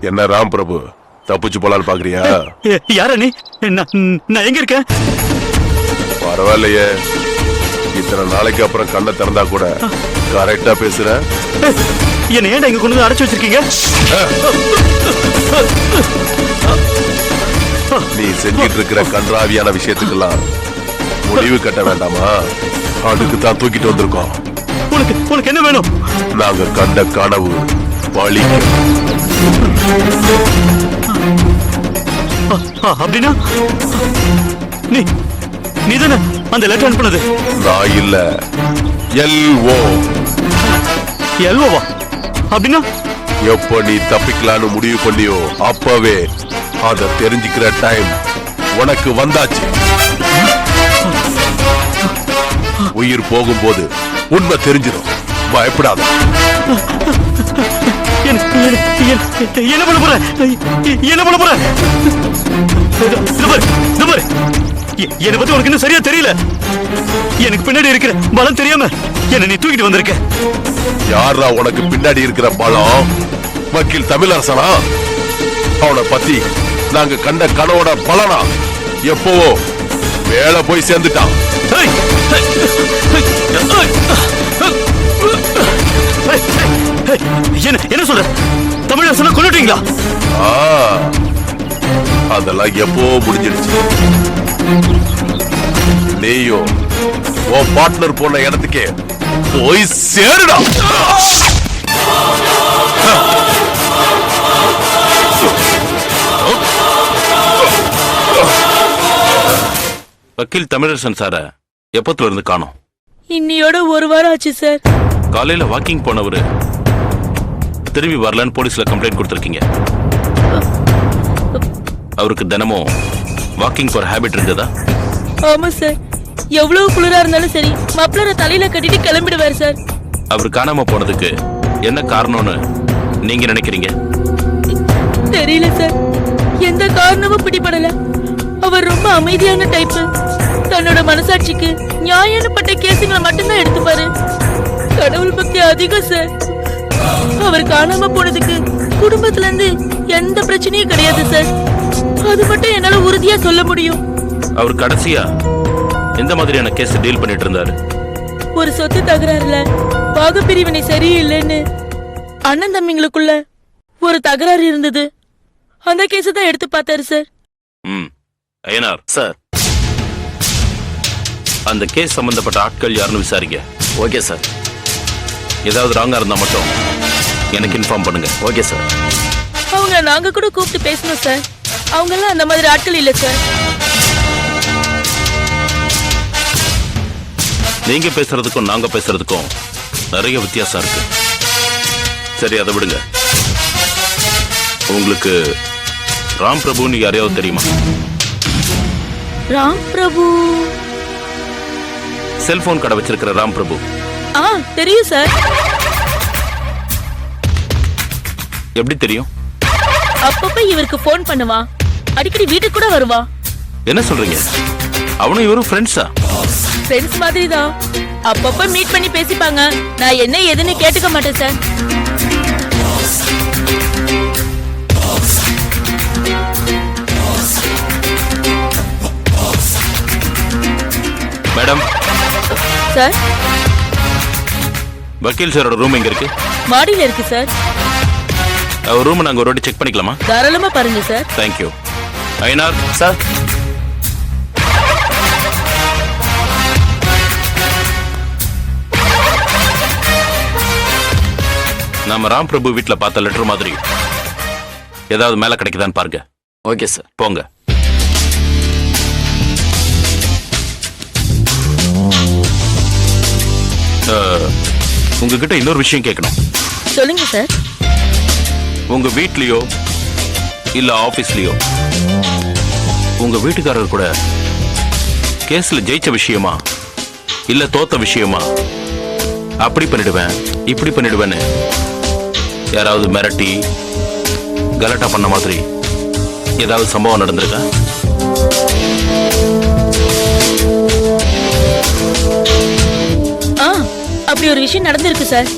என்ன ராம் பிரபு, தப்பிச்சு போலான்னு பாக்குறியா? யார நீ? நான் எங்க இருக்கேன்? பரவாயில்லையே, இத்தனை நாளைக்கு அப்புறம் கண்ணை திறந்தா கூட கரெக்டா பேசுற. என்ன ஏன்டா இங்க கொண்டு அடைச்சு வச்சிருக்கீங்க? நீ செஞ்சிட்டு இருக்கிற கன்றாவியான விஷயத்துக்கெல்லாம் முடிவு கட்ட வேண்டாமா? அதுக்கு தான் தூக்கிட்டு வந்திருக்கோம். உனக்கு என்ன வேணும்? நாங்க கண்ட கனவு பழிக்க. அப்படின்னா நீ தானே அந்த லெட்டர் அனுப்புனது? நான் இல்ல, எல்ஓவா? அப்படின்னா எப்ப நீ தப்பிக்கலான்னு முடிவு பண்ணியோ அப்பவே அத தெரிஞ்சுக்கிற டைம் உனக்கு வந்தாச்சு. உயிர் போகும்போது உண்மை தெரிஞ்சிடும். பயப்படாத. என்ன பண்ண போற? என்ன பண்ண போற? என்னை பத்தி உனக்கு இன்னும் சரியா தெரியல. எனக்கு பின்னாடி இருக்கிற பலம் தெரியாம என்ன நீ தூக்கிட்டு வந்திருக்க. யாரா உனக்கு பின்னாடி இருக்கிற பலம்? வக்கீல் தமிழரசனா? அவனை பத்தி நாங்க கண்ட கனவோட பலனா எப்பவோ வேலை போய் சேர்ந்துட்டான். என்ன சொல்ற? தமிழரசனை கொல்லிட்டீங்களா? அதெல்லாம் எப்போ முடிஞ்சிடுச்சு. நீயோ உன் பார்ட்னர் போன இடத்துக்கே போய் சேருடா. வக்கீல் தமிழரசன் சார எப்பத்துல இருந்து காணோம்? இன்னையோட ஒரு வாரம் ஆச்சு சார். காலையில வாக்கிங் போனவரு திரும்பி வரலன்னு போலீஸ்ல கம்ப்ளைண்ட் கொடுத்திருக்கீங்க. அவருக்கு தினமும் வாக்கிங் போற ஹேபிட் இருந்ததா? ஆமா சார். எவ்வளவு குளிரா இருந்தாலும் சரி மப்ளரை தலையில கட்டிட்டு கிளம்பிடுவார் சார். அவர் காணாம போனதுக்கு என்ன காரணம்னு நீங்க நினைக்கிறீங்க? தெரியல சார். எந்த காரணமும் பிடிபடல. அவர் ரொம்ப அமைதியான டைப்பு. தன்னோட மனசாட்சிக்கு நியாயப்பட்ட கேசுங்களை மட்டும்தான் எடுத்துப்பாரு. கடவுள் பக்தி அதிகம் சார். அவர் காணாம போனதுக்கு குடும்பத்துல இருந்து எந்த பிரச்சனையும் கிடையாது சார். அது மட்டும் என்னால உறுதியா சொல்ல முடியும். அவர் கடைசியா எந்த மாதிரியான கேஸ் டீல் பண்ணிட்டு இருந்தாரு? ஒரு சொத்து தகராறுல பாகப்பிரிவினை சரியில்லைன்னு அண்ணன் தம்பிங்களுக்குள்ள ஒரு தகராறு இருந்தது. அந்த கேஸ் தான் எடுத்து பார்த்தாரு சார். ஐயனார் சார், அந்த கேஸ் சம்பந்தப்பட்ட ஆட்கள் யாருன்னு விசாரிங்க. Okay sir. ஏதாவது ராங்கா இருந்தா மட்டும் எனக்கு இன்ஃபார்ம் பண்ணுங்க. Okay sir. அவங்க நாங்க கூட கூப்பிட்டு பேசணும் சார். அவங்க எல்லாம் அந்த மாதிரி ஆட்கள் இல்ல சார். நீங்க பேசுறதுக்கும் நாங்க பேசுறதுக்கும் நிறைய வித்தியாசம் இருக்கு. சரி, அதை விடுங்க. உங்களுக்கு ராம் பிரபுன்னு யாரையாவது தெரியுமா? ராம் பிரபு? செல்போன் கடை வச்சிருக்கிற ராம் பிரபு. தெரியும் சார். எப்படி தெரியும்? அப்பப்ப இவருக்கு போன் பண்ணுவா. அடிக்கடி வீட்டுக்கு கூட வருவா. என்ன சொல்றீங்க? அவனும் இவரும் ஃப்ரெண்ட்ஸா? ஃப்ரெண்ட்ஸ் மாதிரி தான். அப்பப்ப மீட் பண்ணி பேசிப்பாங்க. நான் என்ன ஏதுன்னு கேட்டுக்க மாட்டேன் சார். மேடம். சார், வக்கீல் சாரோட ரூம் எங்க இருக்கு? மாடியில இருக்கு சார். அவர் ரூம் நாங்க ஒரு வாட்டி செக் பண்ணிக்கலாமா? தாராளமா பாருங்க சார். தேங்க்யூ. ஐயனார் சார். நாம ராம் பிரபு வீட்ல பார்த்த லெட்டர் மாதிரி ஏதாவது மேல கிடைக்குதான்னு பாருங்க. Okay sir. போங்க. உங்ககிட்ட இன்னொரு விஷயம் கேட்கணும். சொல்லுங்க சார். உங்க வீட்லயோ இல்ல ஆபீஸ்லயோ உங்க வீட்டுக்காரர் கூட கேஸ்ல ஜெயிச்ச விஷயமா இல்ல தோத்த விஷயமா அப்படி பண்ணிடுவேன் இப்படி பண்ணிடுவேன்னு யாராவது மிரட்டி கலாட்டா பண்ண மாதிரி ஏதாவது சம்பவம் நடந்திருக்கா? இப்படி ஒரு விஷயம் நடந்திருக்கு சார்.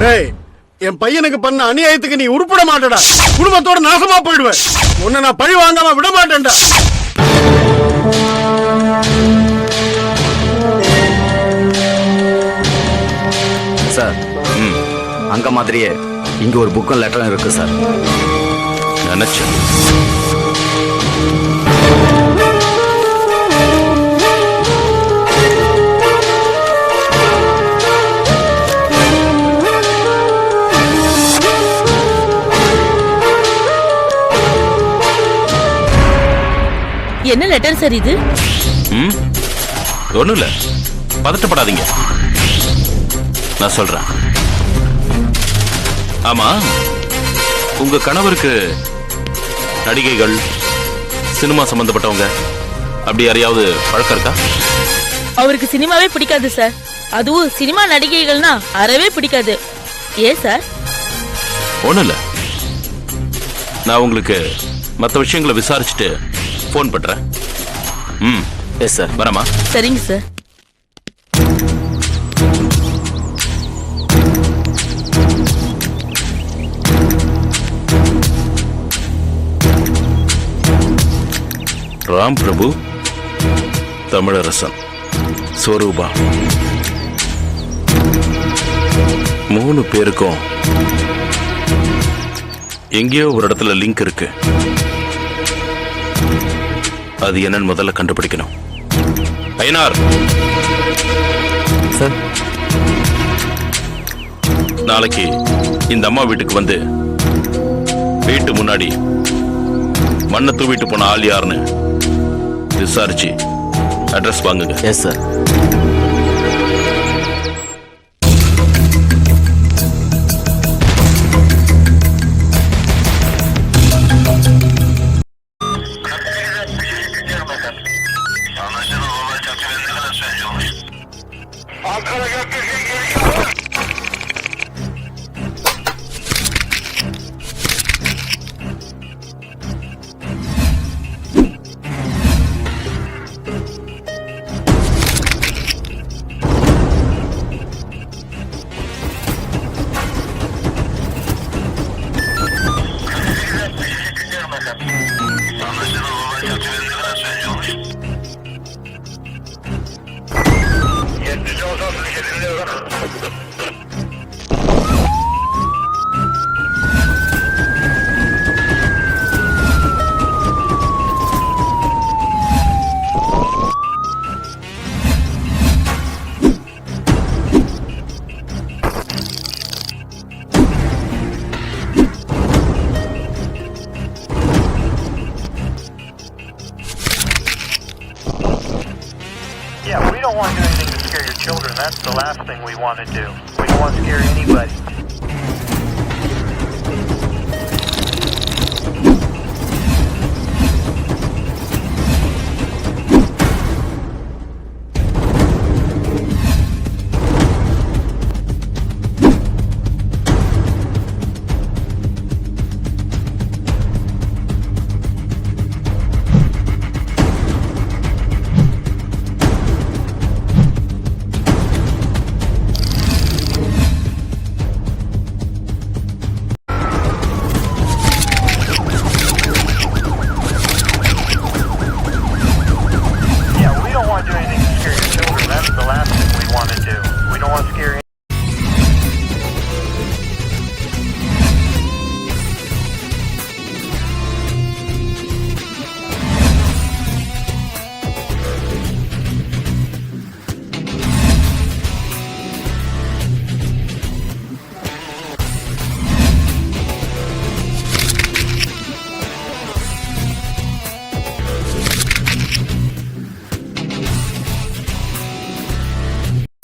டேய், என் பையனுக்கு பண்ண அநியாயத்துக்கு நீ உருப்பட மாட்டடா. குடும்பத்தோட நாசமா போயிடுவ. உன்னை நான் பழி வாங்காம விட மாட்டேன்டா. சார், அங்க மாதிரியே இங்க ஒரு புக்கும் லெட்டரும் இருக்கு சார். நினைச்சேன். என்ன லெட்டர் சார் இது? ஒண்ணும் இல்ல, பதட்டப்படாதீங்க, நான் சொல்றேன். ஆமா, உங்க கணவருக்கு நடிகைகள், சினிமா சம்பந்தப்பட்டவங்க அப்படி யாரையாவது பழக்கம் இருக்கா? அவருக்கு சினிமாவே பிடிக்காது சார். அதுவும் சினிமா நடிகைகள்னா அறவே பிடிக்காது. ஏன் சார்? ஒண்ணும் இல்ல, நான் உங்களுக்கு மற்ற விஷயங்களை விசாரிச்சுட்டு போன் பண்றேன். Yes sir. வரமா? சரிங்க சார். ராம் பிரபு, தமிழரசன், ஸ்வரூபா, 3 பேருக்கும் எங்கேயோ ஒரு இடத்துல லிங்க் இருக்கு. அது என்னன்னு முதல்ல கண்டுபிடிக்கணும். ஐயனார் சார், நாளைக்கு இந்த அம்மா வீட்டுக்கு வந்து வீட்டு முன்னாடி மண்ணை தூவிட்டு போன ஆள் யாருன்னு விசாரிச்சு அட்ரஸ் வாங்குங்க. Yes sir. Yeah, we don't want to do anything to scare your children. That's the last thing we want to do. We don't want to scare anybody.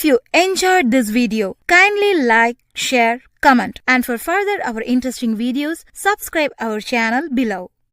If you enjoyed this video, kindly like, share, comment, and for further our interesting videos, subscribe our channel below.